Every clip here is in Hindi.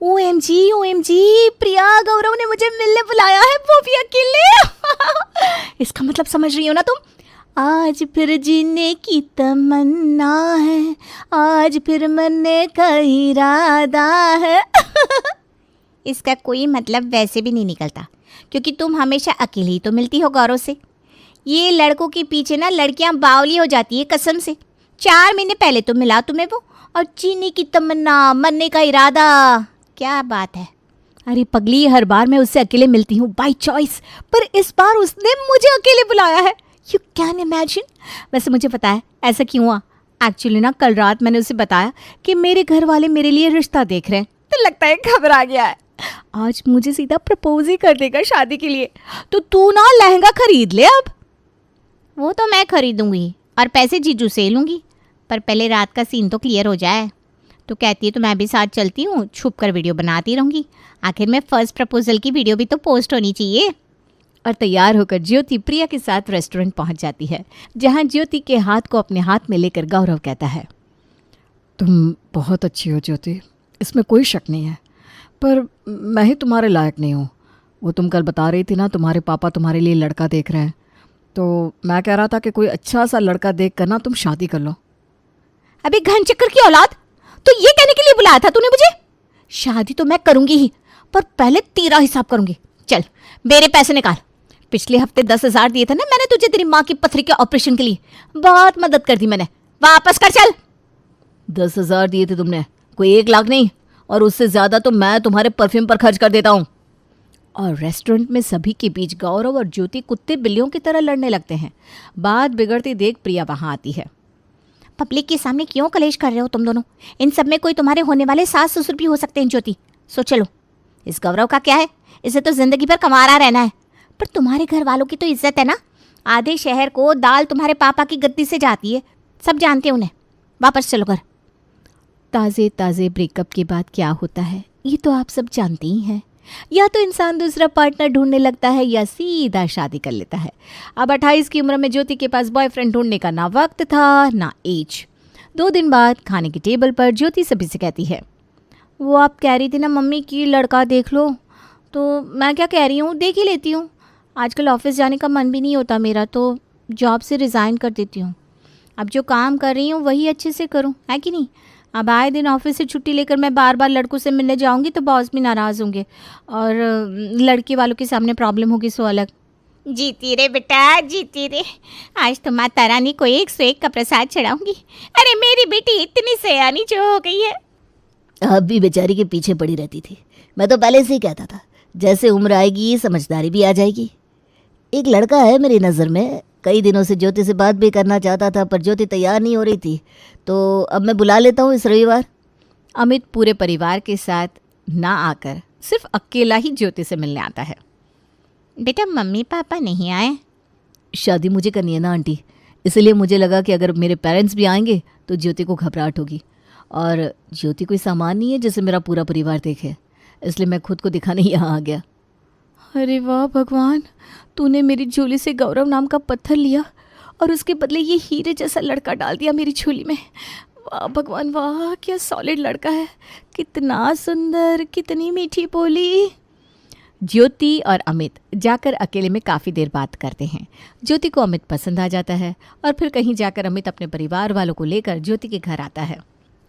OMG OMG, प्रिया गौरव ने मुझे मिलने बुलाया है, वो भी अकेले। इसका मतलब समझ रही हो ना तुम? आज फिर जीने की तमन्ना है, आज फिर मरने का इरादा है। इसका कोई मतलब वैसे भी नहीं निकलता, क्योंकि तुम हमेशा अकेली ही तो मिलती हो गौरव से। ये लड़कों के पीछे ना लड़कियां बावली हो जाती है कसम से। 4 महीने पहले तो मिला तुम्हें वो, और जीने की तमन्ना, मरने का इरादा। क्या बात है? अरे पगली, हर बार मैं उससे अकेले मिलती हूँ बाय चॉइस, पर इस बार उसने मुझे अकेले बुलाया है। You can imagine. वैसे मुझे पता है ऐसा क्यों हुआ। एक्चुअली ना कल रात मैंने उसे बताया कि मेरे घर वाले मेरे लिए रिश्ता देख रहे हैं, तो लगता है घबरा गया है। आज मुझे सीधा प्रपोज ही कर देगा शादी के लिए। तो तू ना लहंगा खरीद ले अब। वो तो मैं खरीदूंगी और पैसे जीजू से लूँगी, पर पहले रात का सीन तो क्लियर हो जाए। तो कहती है तो मैं भी साथ चलती हूँ, छुप कर वीडियो बनाती रहूँगी। आखिर में फर्स्ट प्रपोजल की वीडियो भी तो पोस्ट होनी चाहिए। और तैयार होकर ज्योति प्रिया के साथ रेस्टोरेंट पहुँच जाती है, जहाँ ज्योति के हाथ को अपने हाथ में लेकर गौरव कहता है, तुम बहुत अच्छी हो ज्योति, इसमें कोई शक नहीं है, पर मैं ही तुम्हारे लायक नहीं हूँ। वो तुम कल बता रही थी ना, तुम्हारे पापा तुम्हारे लिए लड़का देख रहे हैं, तो मैं कह रहा था कि कोई अच्छा सा लड़का देख कर ना तुम शादी कर लो। अबे घन चक्कर की औलाद, तो ये कहने के लिए बुलाया था तूने मुझे? शादी तो मैं करूंगी ही, पर पहले तेरा हिसाब करूंगी। चल मेरे पैसे निकाल। पिछले हफ्ते 10,000 दिए थे ना मैंने तुझे तेरी माँ की पथरी के ऑपरेशन के लिए, बहुत मदद कर दी मैंने, वापस कर। चल 10,000 दिए थे तुमने, कोई 1 लाख नहीं, और उससे ज़्यादा तो मैं तुम्हारे परफ्यूम पर खर्च कर देता हूँ। और रेस्टोरेंट में सभी के बीच गौरव और ज्योति कुत्ते बिल्लियों की तरह लड़ने लगते हैं। बात बिगड़ती देख प्रिया वहाँ आती है। पब्लिक के सामने क्यों कलेश कर रहे हो तुम दोनों? इन सब में कोई तुम्हारे होने वाले सास ससुर भी हो सकते हैं ज्योति। सो चलो, इस गौरव का क्या है, इसे तो जिंदगी भर कमारा रहना है, पर तुम्हारे घर वालों की तो इज्जत है ना। आधे शहर को दाल तुम्हारे पापा की गद्दी से जाती है, सब जानते हैं उन्हें। वापस चलो घर। ताज़े ताज़े ब्रेकअप के बाद क्या होता है ये तो आप सब जानते ही हैं। या तो इंसान दूसरा पार्टनर ढूंढने लगता है या सीधा शादी कर लेता है। अब 28 की उम्र में ज्योति के पास बॉयफ्रेंड ढूंढने का ना वक्त था ना एज। 2 दिन बाद खाने की टेबल पर ज्योति सभी से कहती है, वो आप कह रही थी ना मम्मी कि लड़का देख लो, तो मैं क्या कह रही हूँ, देख ही लेती हूँ। आजकल ऑफिस जाने का मन भी नहीं होता मेरा, तो जॉब से रिज़ाइन कर देती हूँ। अब जो काम कर रही हूँ वही अच्छे से करूँ, है कि नहीं? अब आए दिन ऑफिस से छुट्टी लेकर मैं बार बार लड़कों से मिलने जाऊंगी तो बॉस भी नाराज़ होंगे, और लड़के वालों के सामने प्रॉब्लम होगी सो अलग। जीती रे बेटा जीती रे, आज तो माता रानी को 101 का प्रसाद चढ़ाऊंगी। अरे मेरी बेटी इतनी सयानी जो हो गई है। अब भी बेचारी के पीछे पड़ी रहती थी। मैं तो पहले से ही कहता था, जैसे उम्र आएगी समझदारी भी आ जाएगी। एक लड़का है मेरी नज़र में, कई दिनों से ज्योति से बात भी करना चाहता था, पर ज्योति तैयार नहीं हो रही थी, तो अब मैं बुला लेता हूँ इस रविवार। अमित पूरे परिवार के साथ ना आकर सिर्फ अकेला ही ज्योति से मिलने आता है। बेटा मम्मी पापा नहीं आए? शादी मुझे करनी है ना आंटी, इसलिए मुझे लगा कि अगर मेरे पेरेंट्स भी आएंगे तो ज्योति को घबराहट होगी, और ज्योति कोई सामान नहीं है जिसे मेरा पूरा परिवार देखे, इसलिए मैं खुद को दिखाने यहाँ आ गया। अरे वाह भगवान, तूने मेरी झोली से गौरव नाम का पत्थर लिया और उसके बदले ये हीरे जैसा लड़का डाल दिया मेरी झोली में। वाह भगवान वाह, क्या सॉलिड लड़का है, कितना सुंदर, कितनी मीठी बोली। ज्योति और अमित जाकर अकेले में काफ़ी देर बात करते हैं। ज्योति को अमित पसंद आ जाता है, और फिर कहीं जाकर अमित अपने परिवार वालों को लेकर ज्योति के घर आता है।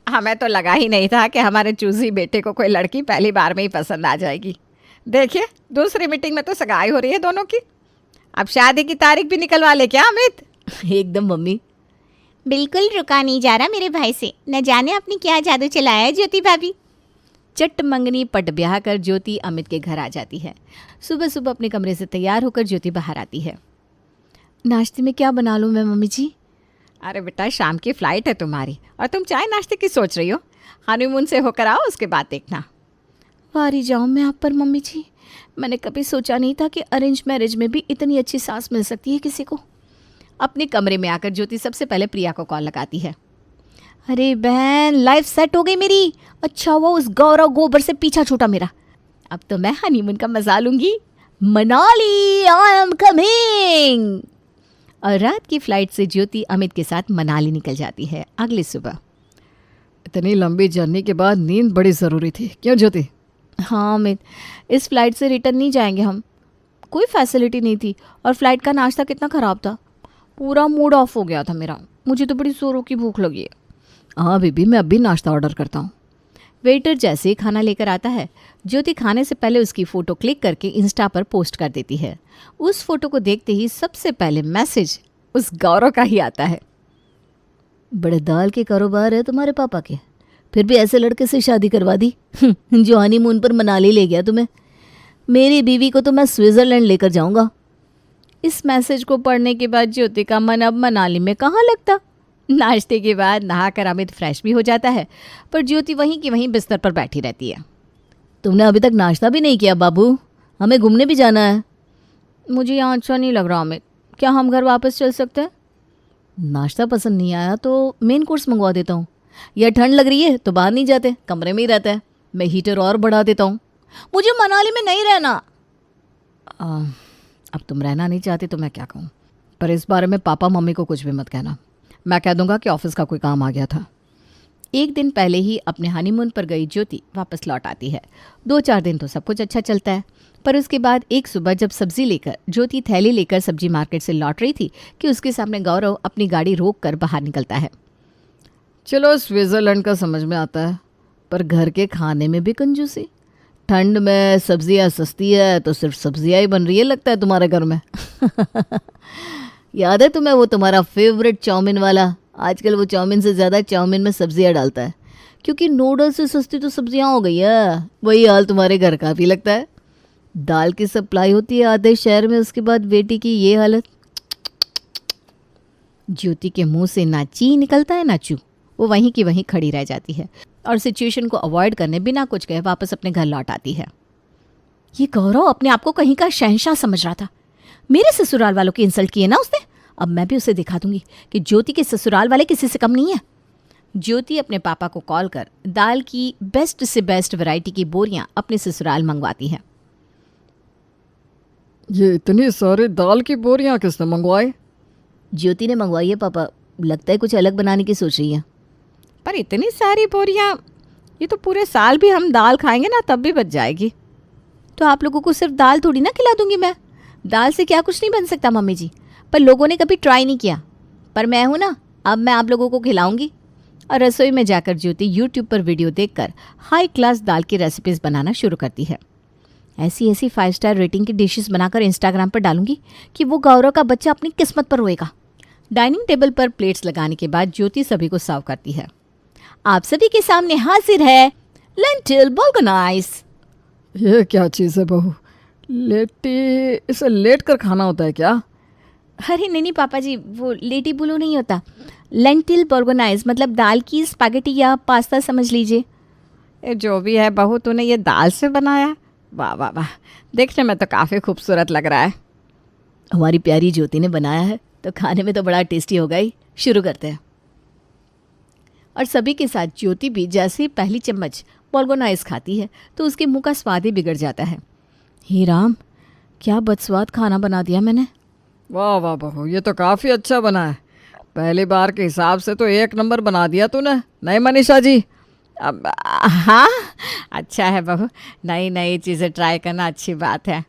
हमें तो लगा ही नहीं था कि हमारे चूजी बेटे को कोई लड़की पहली बार में ही पसंद आ जाएगी। देखिए दूसरी मीटिंग में तो सगाई हो रही है दोनों की। अब शादी की तारीख भी निकलवा ले क्या अमित? एकदम मम्मी। बिल्कुल रुका नहीं जा रहा मेरे भाई से, न जाने अपनी क्या जादू चलाया है ज्योति भाभी। चट मंगनी पट ब्याह कर ज्योति अमित के घर आ जाती है। सुबह सुबह अपने कमरे से तैयार होकर ज्योति बाहर आती है। नाश्ते में क्या बना लूँ मैं मम्मी जी? अरे बेटा शाम की फ़्लाइट है तुम्हारी, और तुम चाय नाश्ते की सोच रही हो? हनीमून से होकर आओ, उसके बाद देखना। वारी जाऊँ मैं आप पर मम्मी जी, मैंने कभी सोचा नहीं था कि अरेंज मैरिज में भी इतनी अच्छी सास मिल सकती है किसी को। अपने कमरे में आकर ज्योति सबसे पहले प्रिया को कॉल लगाती है। अरे बहन, लाइफ सेट हो गई मेरी। अच्छा हुआ उस गौरव गोबर से पीछा छूटा मेरा। अब तो मैं हनीमून का मजा लूंगी। Manali, I am coming. और रात की फ्लाइट से ज्योति अमित के साथ मनाली निकल जाती है। अगली सुबह इतनी लंबी जर्नी के बाद नींद बड़ी ज़रूरी थी, क्यों ज्योति? हाँ अमित, इस फ्लाइट से रिटर्न नहीं जाएंगे हम। कोई फैसिलिटी नहीं थी और फ्लाइट का नाश्ता कितना ख़राब था। पूरा मूड ऑफ हो गया था मेरा। मुझे तो बड़ी जोरों की भूख लगी है। हाँ बेबी, मैं अभी नाश्ता ऑर्डर करता हूँ। वेटर जैसे ही खाना लेकर आता है, ज्योति खाने से पहले उसकी फ़ोटो क्लिक करके इंस्टा पर पोस्ट कर देती है। उस फोटो को देखते ही सबसे पहले मैसेज उस गौरव का ही आता है। बड़े दाल के कारोबार है तुम्हारे पापा के, फिर भी ऐसे लड़के से शादी करवा दी जो हनीमून पर मनाली ले गया तुम्हें। मेरी बीवी को तो मैं स्विट्ज़रलैंड लेकर जाऊंगा। इस मैसेज को पढ़ने के बाद ज्योति का मन अब मनाली में कहाँ लगता। नाश्ते के बाद नहाकर अमित फ्रेश भी हो जाता है, पर ज्योति वहीं की वहीं बिस्तर पर बैठी रहती है। तुमने अभी तक नाश्ता भी नहीं किया बाबू, हमें घूमने भी जाना है। मुझे यहाँ अच्छा नहीं लग रहा अमित, क्या हम घर वापस चल सकते हैं? नाश्ता पसंद नहीं आया तो मेन कोर्स मंगवा देता हूँ, या ठंड लग रही है तो बाहर नहीं जाते, कमरे में ही रहता है, मैं हीटर और बढ़ा देता हूँ। मुझे मनाली में नहीं रहना। अब तुम रहना नहीं चाहते तो मैं क्या कहूँ, पर इस बारे में पापा मम्मी को कुछ भी मत कहना। मैं कह दूंगा कि ऑफिस का कोई काम आ गया था। एक दिन पहले ही अपने हनीमून पर गई ज्योति वापस लौट आती है। 2-4 दिन तो सब कुछ अच्छा चलता है, पर उसके बाद एक सुबह जब सब्जी लेकर ज्योति थैली लेकर सब्जी मार्केट से लौट रही थी कि उसके सामने गौरव अपनी गाड़ी रोक कर बाहर निकलता है। चलो स्विट्ज़रलैंड का समझ में आता है, पर घर के खाने में भी कंजूसी। ठंड में सब्जियां सस्ती है तो सिर्फ सब्जियां ही बन रही है लगता है तुम्हारे घर में याद है तुम्हें वो तुम्हारा फेवरेट चाउमीन वाला? आजकल वो चाउमीन से ज़्यादा चाउमीन में सब्जियां डालता है, क्योंकि नूडल्स से सस्ती तो सब्जियां हो गई है। वही हाल तुम्हारे घर का भी लगता है। दाल की सप्लाई होती है आधे शहर में, उसके बाद बेटी की ये हालत। ज्योति के मुंह से ना ची निकलता है ना चू। वो वहीं की वहीं खड़ी रह जाती है और सिचुएशन को अवॉइड करने बिना कुछ कहे वापस अपने घर लौट आती है। ये गौरव अपने आप को कहीं का शहंशाह समझ रहा था। मेरे ससुराल वालों की इंसल्ट की है ना उसने। अब मैं भी उसे दिखा दूंगी कि ज्योति के ससुराल वाले किसी से कम नहीं है। ज्योति अपने पापा को कॉल कर दाल की बेस्ट से बेस्ट वैरायटी की बोरियां अपने ससुराल मंगवाती है। ये इतनी सारी दाल की बोरियां किसने मंगवाई? ज्योति ने मंगवाई है पापा, लगता है कुछ अलग बनाने की सोच रही है। पर इतनी सारी बोरियां, ये तो पूरे साल भी हम दाल खाएंगे ना तब भी बच जाएगी। तो आप लोगों को सिर्फ दाल थोड़ी ना खिला दूंगी मैं। दाल से क्या कुछ नहीं बन सकता मम्मी जी, पर लोगों ने कभी ट्राई नहीं किया। पर मैं हूं ना, अब मैं आप लोगों को खिलाऊंगी। और रसोई में जाकर ज्योति यूट्यूब पर वीडियो देखकर हाई क्लास दाल की रेसिपीज़ बनाना शुरू करती है। ऐसी ऐसी 5 स्टार रेटिंग की डिशेस बनाकर इंस्टाग्राम पर डालूंगी कि वो गौरव का बच्चा अपनी किस्मत पर रोएगा। डाइनिंग टेबल पर प्लेट्स लगाने के बाद ज्योति सभी को सर्व करती है। आप सभी के सामने हाजिर है लेंटिल बोल्गोनाइज। ये क्या चीज़ है बहू? लेटी, इसे लेट कर खाना होता है क्या? अरे नहीं पापा जी, वो लेटी बुलू नहीं होता। लेंटिल बोल्गोनाइज मतलब दाल की स्पैगेटी या पास्ता समझ लीजिए। जो भी है बहू, तूने ये दाल से बनाया? वाह वाह वाह, देखने में तो काफ़ी खूबसूरत लग रहा है। हमारी प्यारी ज्योति ने बनाया है तो खाने में तो बड़ा टेस्टी होगा ही। शुरू करते हैं। और सभी के साथ ज्योति भी जैसे ही पहली चम्मच बोल्गोनाइज खाती है तो उसके मुंह का स्वाद ही बिगड़ जाता है। हे राम, क्या बदस्वाद खाना बना दिया मैंने। वाह वाह बहू, ये तो काफ़ी अच्छा बना है। पहली बार के हिसाब से तो 1 नंबर बना दिया तूने, नहीं मनीषा जी? अब हाँ, अच्छा है बहू, नई नई चीज़ें ट्राई करना अच्छी बात है।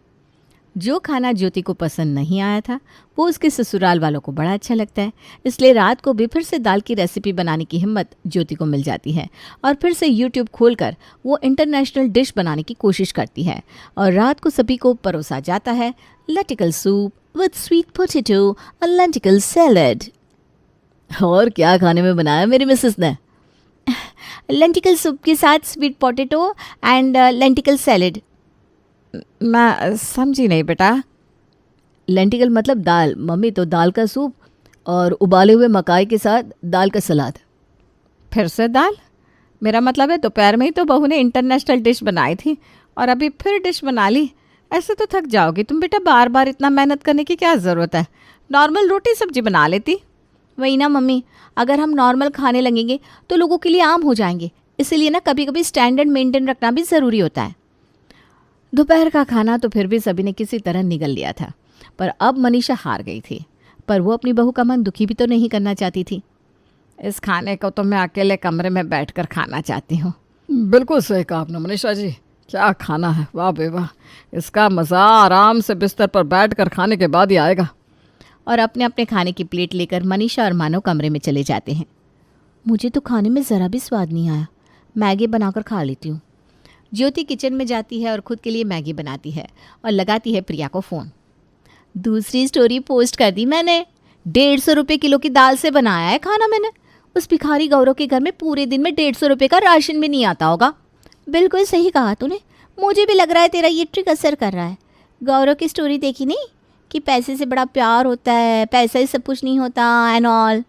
जो खाना ज्योति को पसंद नहीं आया था वो उसके ससुराल वालों को बड़ा अच्छा लगता है, इसलिए रात को भी फिर से दाल की रेसिपी बनाने की हिम्मत ज्योति को मिल जाती है और फिर से यूट्यूब खोलकर वो इंटरनेशनल डिश बनाने की कोशिश करती है। और रात को सभी को परोसा जाता है lenticel soup with sweet potato और लेंटिकल सैलेड। और क्या खाने में बनाया मेरी मिसेस ने? लेंटिकल सूप के साथ sweet potato and lenticel salad. मैं समझी नहीं बेटा। लेंटिकल मतलब दाल मम्मी, तो दाल का सूप और उबाले हुए मकाई के साथ दाल का सलाद। फिर से दाल? मेरा मतलब है दोपहर में ही तो बहू ने इंटरनेशनल डिश बनाई थी और अभी फिर डिश बना ली। ऐसे तो थक जाओगी तुम बेटा, बार बार इतना मेहनत करने की क्या ज़रूरत है। नॉर्मल रोटी सब्जी बना लेती। वही ना मम्मी, अगर हम नॉर्मल खाने लगेंगे तो लोगों के लिए आम हो जाएंगे, इसीलिए ना कभी कभी स्टैंडर्ड मेंटेन रखना भी ज़रूरी होता है। दोपहर का खाना तो फिर भी सभी ने किसी तरह निगल लिया था, पर अब मनीषा हार गई थी। पर वो अपनी बहू का मन दुखी भी तो नहीं करना चाहती थी। इस खाने को तो मैं अकेले कमरे में बैठकर खाना चाहती हूँ। बिल्कुल सही कहा आपने मनीषा जी, क्या खाना है, वाह बे वाह। इसका मज़ा आराम से बिस्तर पर बैठ कर खाने के बाद ही आएगा। और अपने अपने खाने की प्लेट लेकर मनीषा और मानव कमरे में चले जाते हैं। मुझे तो खाने में ज़रा भी स्वाद नहीं आया, मैगी बनाकर खा लेती हूँ। ज्योति किचन में जाती है और खुद के लिए मैगी बनाती है और लगाती है प्रिया को फ़ोन। दूसरी स्टोरी पोस्ट कर दी मैंने। 150 रुपये किलो की दाल से बनाया है खाना मैंने। उस भिखारी गौरव के घर में पूरे दिन में 150 रुपये का राशन भी नहीं आता होगा। बिल्कुल सही कहा तूने, मुझे भी लग रहा है तेरा ये ट्रिक असर कर रहा है। गौरव की स्टोरी देखी नहीं कि पैसे से बड़ा प्यार होता है, पैसा ही सब कुछ नहीं होता एंड ऑल।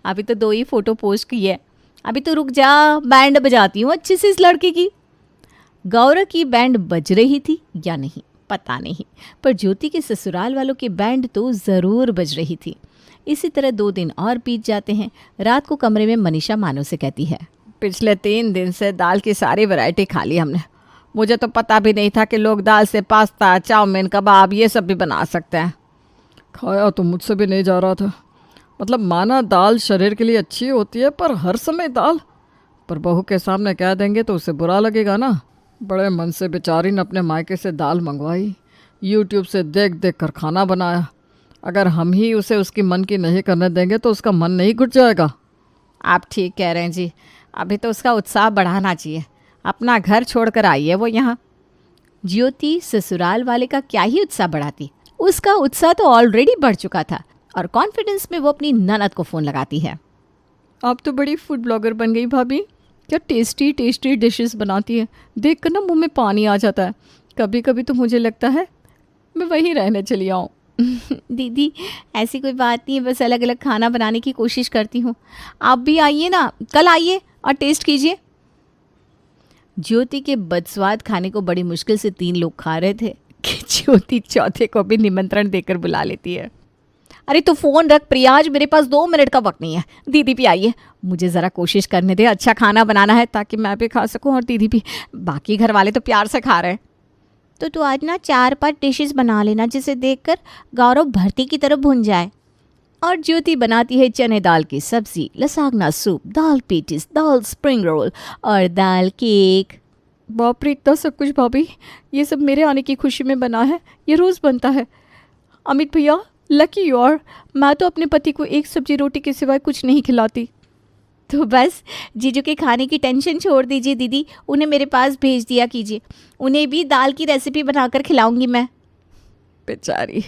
अभी तो 2 ही फ़ोटो पोस्ट की है, अभी तो रुक जा, बैंड बजाती हूँ अच्छे से इस लड़के की। गौरव की बैंड बज रही थी या नहीं पता नहीं, पर ज्योति के ससुराल वालों की बैंड तो ज़रूर बज रही थी। इसी तरह 2 दिन और बीत जाते हैं। रात को कमरे में मनीषा मानव से कहती है, पिछले 3 दिन से दाल की सारी वैरायटी खा ली हमने। मुझे तो पता भी नहीं था कि लोग दाल से पास्ता, चाउमीन, कबाब ये सब भी बना सकते हैं। खाया तो मुझसे भी नहीं जा रहा था। मतलब माना दाल शरीर के लिए अच्छी होती है, पर हर समय दाल, पर बहू के सामने कह देंगे तो उसे बुरा लगेगा ना। बड़े मन से बेचारी ने अपने मायके से दाल मंगवाई, यूट्यूब से देख देख कर खाना बनाया। अगर हम ही उसे उसकी मन की नहीं करने देंगे तो उसका मन नहीं घुट जाएगा। आप ठीक कह रहे हैं जी, अभी तो उसका उत्साह बढ़ाना चाहिए। अपना घर छोड़कर आई है वो यहाँ। ज्योति ससुराल वाले का क्या ही उत्साह बढ़ाती, उसका उत्साह तो ऑलरेडी बढ़ चुका था और कॉन्फिडेंस में वो अपनी ननद को फ़ोन लगाती है। आप तो बड़ी फूड ब्लॉगर बन गई भाभी, क्या टेस्टी टेस्टी डिशेस बनाती है। देख कर ना मुँह में पानी आ जाता है। कभी कभी तो मुझे लगता है मैं वहीं रहने चली आऊँ। दीदी ऐसी कोई बात नहीं है, बस अलग अलग खाना बनाने की कोशिश करती हूँ। आप भी आइए ना, कल आइए और टेस्ट कीजिए। ज्योति के बदस्वाद खाने को बड़ी मुश्किल से 3 लोग खा रहे थे कि ज्योति चौथे को भी निमंत्रण देकर बुला लेती है। अरे तू फ़ोन रख प्रिया, आज मेरे पास 2 मिनट का वक्त नहीं है। दीदी भी आइए, मुझे ज़रा कोशिश करने दे, अच्छा खाना बनाना है ताकि मैं भी खा सकूं और दीदी भी। बाकी घर वाले तो प्यार से खा रहे हैं। तो तू आज ना 4-5 डिशेस बना लेना जिसे देखकर गौरव भरती की तरफ भुन जाए। और ज्योति बनाती है चने दाल की सब्ज़ी, लसागना सूप, दाल पेटिस, दाल स्प्रिंग रोल और दाल केक। बाप रे, इतना सब कुछ भाभी, ये सब मेरे आने की खुशी में बना है, ये रोज़ बनता है। अमित भैया लकी यू आर, मैं तो अपने पति को एक सब्जी रोटी के सिवाय कुछ नहीं खिलाती। तो बस जीजू के खाने की टेंशन छोड़ दीजिए दीदी, उन्हें मेरे पास भेज दिया कीजिए, उन्हें भी दाल की रेसिपी बनाकर खिलाऊंगी मैं। बेचारी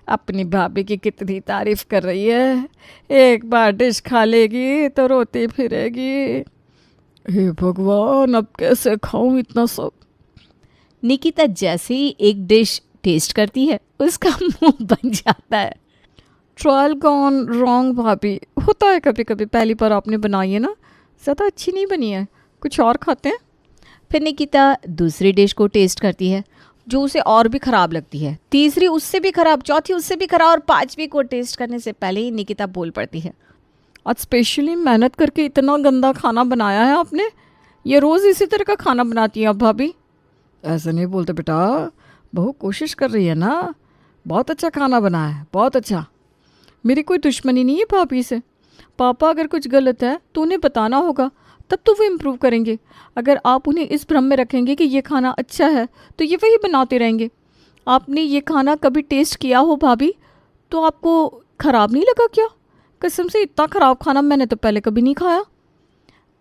अपनी भाभी की कितनी तारीफ कर रही है, एक बार डिश खा लेगी तो रोती फिरेगी। हे भगवान, अब कैसे खाऊं इतना सब। निकिता जैसे ही एक डिश टेस्ट करती है उसका मुंह बन जाता है। ट्रायल गॉन रॉन्ग भाभी, होता है कभी कभी। पहली बार आपने बनाई है ना, ज़्यादा अच्छी नहीं बनी है, कुछ और खाते हैं। फिर निकिता दूसरी डिश को टेस्ट करती है जो उसे और भी ख़राब लगती है, तीसरी उससे भी ख़राब, चौथी उससे भी ख़राब और 5वीं को टेस्ट करने से पहले ही निकिता बोल पड़ती है, आज स्पेशली मेहनत करके इतना गंदा खाना बनाया है आपने। ये रोज़ इसी तरह का खाना बनाती हैं आप भाभी। ऐसे नहीं बोलते बेटा, बहू कोशिश कर रही है ना, बहुत अच्छा खाना बना है, बहुत अच्छा। मेरी कोई दुश्मनी नहीं है भाभी से। पापा अगर कुछ गलत है तो उन्हें बताना होगा, तब तो वो इम्प्रूव करेंगे। अगर आप उन्हें इस भ्रम में रखेंगे कि ये खाना अच्छा है तो ये वही बनाते रहेंगे। आपने ये खाना कभी टेस्ट किया हो भाभी तो आपको ख़राब नहीं लगा क्या? कसम से इतना ख़राब खाना मैंने तो पहले कभी नहीं खाया।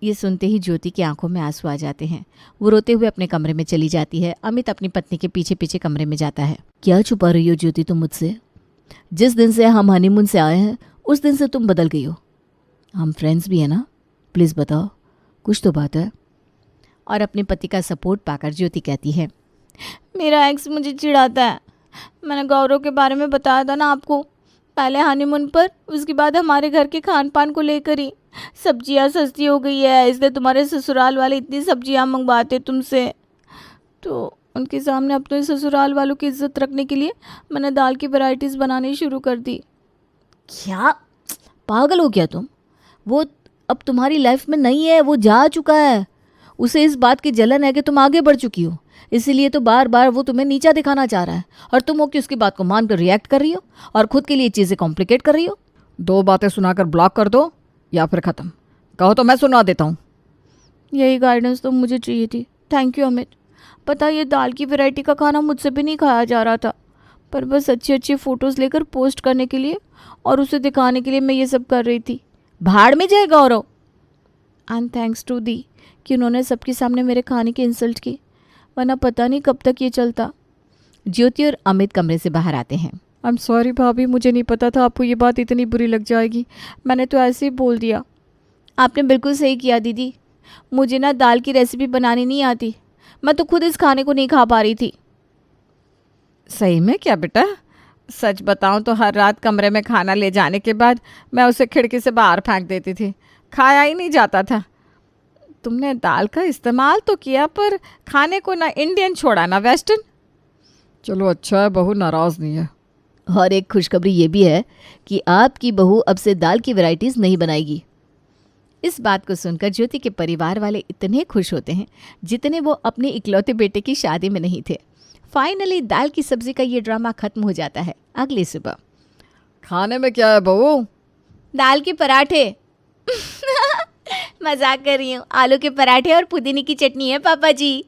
ये सुनते ही ज्योति की आंखों में आंसू आ जाते हैं। वो रोते हुए अपने कमरे में चली जाती है। अमित अपनी पत्नी के पीछे पीछे कमरे में जाता है। क्या छुपा रही हो ज्योति तुम मुझसे? जिस दिन से हम हनीमून से आए हैं उस दिन से तुम बदल गई हो। हम फ्रेंड्स भी हैं ना, प्लीज़ बताओ, कुछ तो बात है। और अपने पति का सपोर्ट पाकर ज्योति कहती है, मेरा एक्स मुझे चिढ़ाता है। मैंने गौरव के बारे में बताया था ना आपको, पहले हनीमून पर, उसके बाद हमारे घर के खान पान को लेकर ही। सब्जियां सस्ती हो गई है इसलिए तुम्हारे ससुराल वाले इतनी सब्जियां मंगवाते तुमसे। तो उनके सामने अपने ससुराल वालों की इज्जत रखने के लिए मैंने दाल की वैरायटीज़ बनानी शुरू कर दी। क्या पागल हो क्या तुम? वो अब तुम्हारी लाइफ में नहीं है, वो जा चुका है। उसे इस बात की जलन है कि तुम आगे बढ़ चुकी हो, इसीलिए तो बार बार वो तुम्हें नीचा दिखाना चाह रहा है और तुम हो कि उसकी बात को मानकर रिएक्ट कर रही हो और खुद के लिए चीज़ें कॉम्प्लिकेट कर रही हो। 2 बातें सुनाकर ब्लॉक कर दो या फिर ख़त्म, कहो तो मैं सुना देता हूँ। यही गाइडेंस तो मुझे चाहिए थी, थैंक यू अमित। पता ये दाल की वैरायटी का खाना मुझसे भी नहीं खाया जा रहा था, पर बस अच्छी अच्छी फ़ोटोज़ लेकर पोस्ट करने के लिए और उसे दिखाने के लिए मैं ये सब कर रही थी। भाड़ में जाए गौरव। एंड थैंक्स टू दी कि उन्होंने सबके सामने मेरे खाने की इंसल्ट की, वरना पता नहीं कब तक ये चलता। ज्योति और अमित कमरे से बाहर आते हैं। आई एम सॉरी भाभी, मुझे नहीं पता था आपको ये बात इतनी बुरी लग जाएगी। मैंने तो ऐसे ही बोल दिया। आपने बिल्कुल सही किया दीदी, मुझे ना दाल की रेसिपी बनानी नहीं आती, मैं तो खुद इस खाने को नहीं खा पा रही थी। सही में क्या बेटा? सच बताऊं तो हर रात कमरे में खाना ले जाने के बाद मैं उसे खिड़की से बाहर फेंक देती थी, खाया ही नहीं जाता था। तुमने दाल का इस्तेमाल तो किया पर खाने को ना इंडियन छोड़ा ना वेस्टर्न। चलो अच्छा है, बहू नाराज़ नहीं है। और एक खुशखबरी ये भी है कि आपकी बहू अब से दाल की वैरायटीज़ नहीं बनाएगी। इस बात को सुनकर ज्योति के परिवार वाले इतने खुश होते हैं जितने वो अपने इकलौते बेटे की शादी में नहीं थे। फाइनली दाल की सब्जी का ये ड्रामा खत्म हो जाता है। अगली सुबह खाने में क्या है बहू? दाल के पराठे। मजाक कर रही हूँ, आलू के पराठे और पुदीने की चटनी है पापा जी।